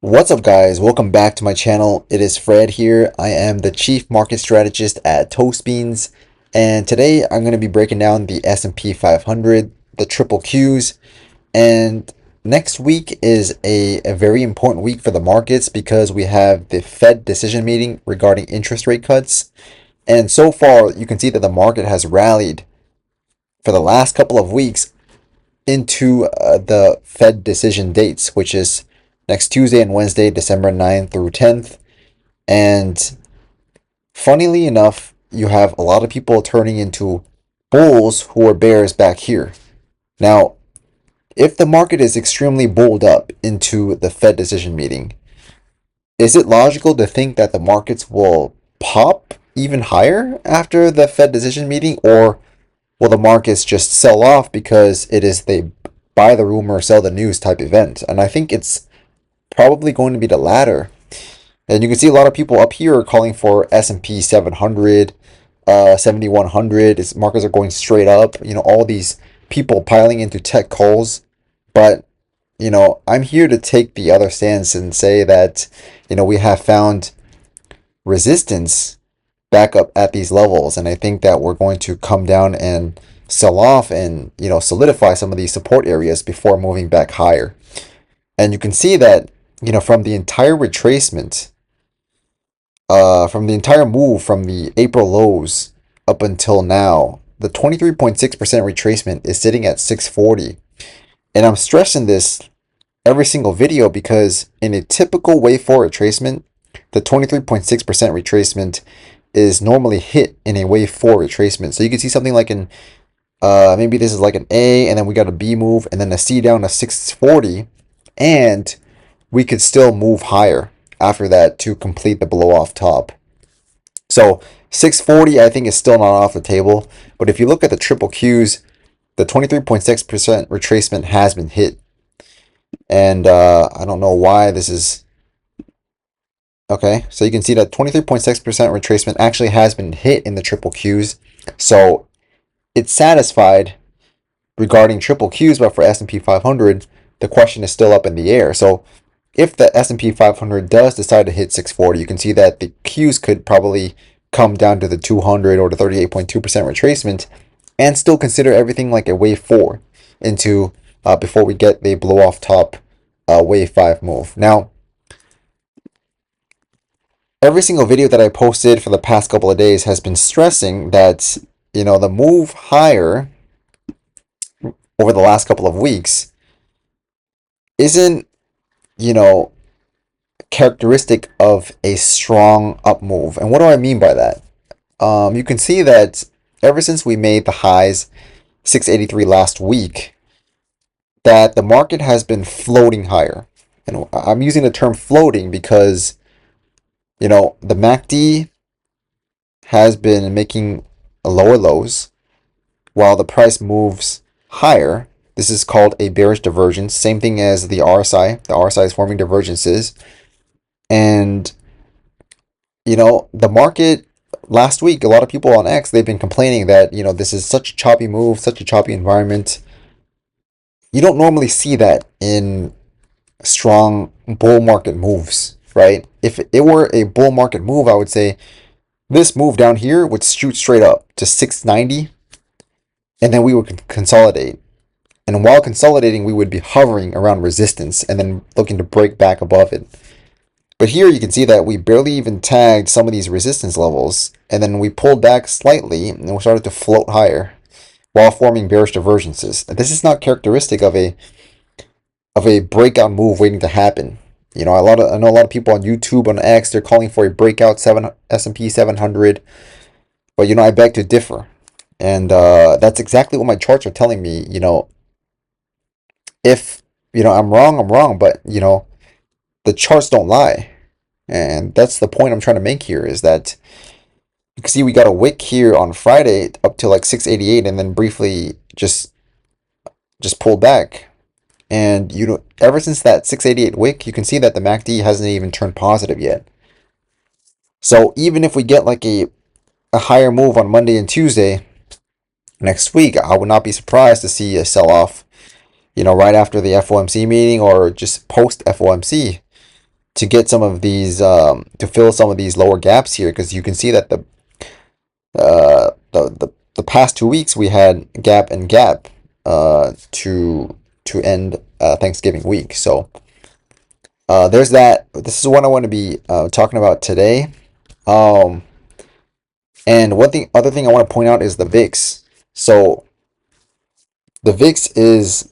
What's up, guys? Welcome back to my channel. It is Fred here. I am the Chief Market Strategist at Toastbeans, and today I'm going to be breaking down the S&P 500, the triple Qs, and next week is a very important week for the markets because we have the Fed decision meeting regarding interest rate cuts, and so far you can see that the market has rallied for the last couple of weeks into the Fed decision dates, which is next Tuesday and Wednesday, December 9th through 10th. And funnily enough, you have a lot of people turning into bulls who are bears back here. Now, if the market is extremely bulled up into the Fed decision meeting, is it logical to think that the markets will pop even higher after the Fed decision meeting, or will the markets just sell off because it is the buy the rumor, sell the news type event? And I think it's probably going to be the latter. And you can see a lot of people up here calling for S&P 700, 7100. Markets are going straight up. All these people piling into tech calls. But, I'm here to take the other stance and say that, we have found resistance back up at these levels. And I think that we're going to come down and sell off and, solidify some of these support areas before moving back higher. And you can see that, from the entire retracement, from the entire move from the April lows up until now, the 23.6% retracement is sitting at 640. And I'm stressing this every single video because in a typical wave 4 retracement, the 23.6% retracement is normally hit in a wave 4 retracement. So you can see something like maybe this is like an A, and then we got a B move, and then a C down to 640, and we could still move higher after that to complete the blow off top. So 640 I think is still not off the table, but if you look at the triple Qs, the 23.6% retracement has been hit. And I don't know why this is. Okay, so you can see that 23.6% retracement actually has been hit in the triple Qs. So it's satisfied regarding triple Qs, but for S&P 500, the question is still up in the air. So if the S&P 500 does decide to hit 640, you can see that the Qs could probably come down to the 200 or the 38.2% retracement and still consider everything like a wave 4 into before we get the blow off top wave 5 move. Now, every single video that I posted for the past couple of days has been stressing that, the move higher over the last couple of weeks isn't, characteristic of a strong up move. And what do I mean by that? You can see that ever since we made the highs 683 last week, that the market has been floating higher. And I'm using the term floating because, the MACD has been making lower lows while the price moves higher. This is called a bearish divergence. Same thing as the RSI. The RSI is forming divergences. And, the market last week, a lot of people on X, they've been complaining that, this is such a choppy move, such a choppy environment. You don't normally see that in strong bull market moves, right? If it were a bull market move, I would say this move down here would shoot straight up to 690, and then we would consolidate. And while consolidating, we would be hovering around resistance and then looking to break back above it. But here you can see that we barely even tagged some of these resistance levels, and then we pulled back slightly and we started to float higher while forming bearish divergences. This is not characteristic of a breakout move waiting to happen. I know a lot of people on YouTube, on X, they're calling for a breakout S&P 700, but I beg to differ. And that's exactly what my charts are telling me. If I'm wrong, but the charts don't lie. And that's the point I'm trying to make here, is that you can see we got a wick here on Friday up to like 688 and then briefly just pulled back. And ever since that 688 wick, you can see that the MACD hasn't even turned positive yet. So even if we get like a higher move on Monday and Tuesday next week, I would not be surprised to see a sell-off, right after the FOMC meeting or just post FOMC. to get some of these to fill some of these lower gaps here, because you can see that the past 2 weeks we had gap and gap to end Thanksgiving week. So there's that. This is what I want to be talking about today. Um, and other thing I want to point out is the VIX. So the VIX is,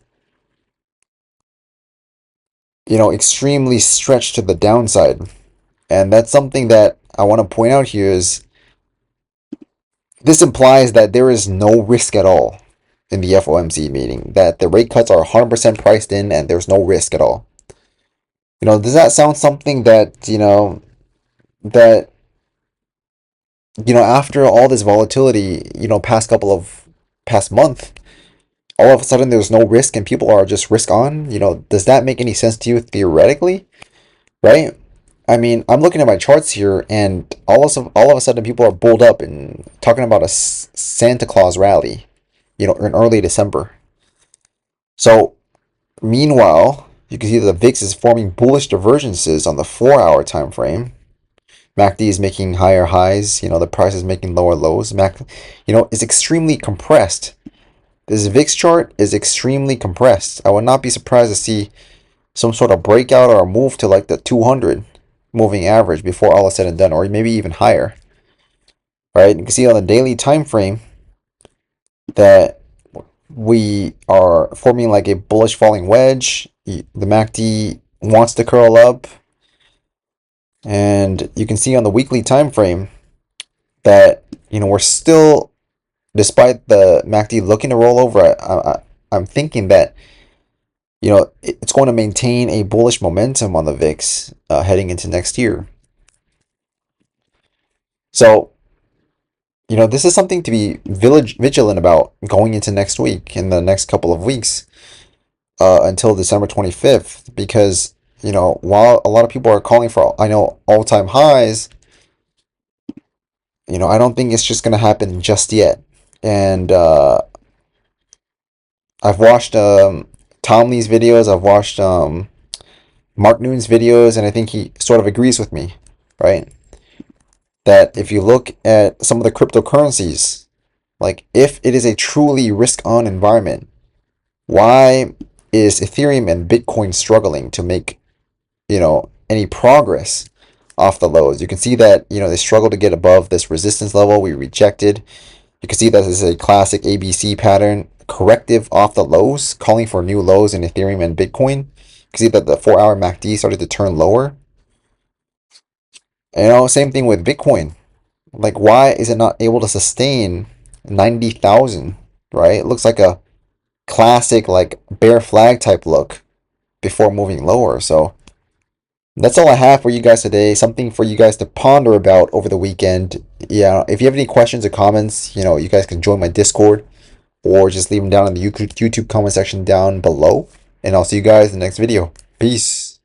extremely stretched to the downside, and that's something that I want to point out here is this implies that there is no risk at all in the FOMC meeting, that the rate cuts are 100% priced in and there's no risk at all. Does that sound something that, that, after all this volatility, past month, all of a sudden there's no risk and people are just risk on? Does that make any sense to you theoretically? Right? I mean, I'm looking at my charts here, and all of a sudden people are bulled up and talking about a Santa Claus rally, in early December. So, meanwhile, you can see that the VIX is forming bullish divergences on the 4-hour time frame. MACD is making higher highs. The price is making lower lows. Is extremely compressed. This VIX chart is extremely compressed. I would not be surprised to see some sort of breakout or a move to like the 200 moving average before all is said and done, or maybe even higher. Right? You can see on the daily time frame that we are forming like a bullish falling wedge. The MACD wants to curl up, and you can see on the weekly time frame that we're still, despite the MACD looking to roll over, I'm thinking that it's going to maintain a bullish momentum on the VIX heading into next year. So this is something to be vigilant about going into next week, in the next couple of weeks, until December 25th, because while a lot of people are calling for, I know, all-time highs, I don't think it's just going to happen just yet. And I've watched Tom Lee's videos, I've watched Mark Noon's videos, and I think he sort of agrees with me, right? That if you look at some of the cryptocurrencies, like if it is a truly risk-on environment, why is Ethereum and Bitcoin struggling to make, any progress off the lows? You can see that, they struggle to get above this resistance level we rejected. You can see that this is a classic ABC pattern, corrective off the lows, calling for new lows in Ethereum and Bitcoin. You can see that the 4-hour MACD started to turn lower. Same thing with Bitcoin. Like, why is it not able to sustain 90,000, right? It looks like a classic, like, bear flag type look before moving lower. So that's all I have for you guys today. Something for you guys to ponder about over the weekend. Yeah, if you have any questions or comments, you guys can join my Discord or just leave them down in the YouTube comment section down below. And I'll see you guys in the next video. Peace.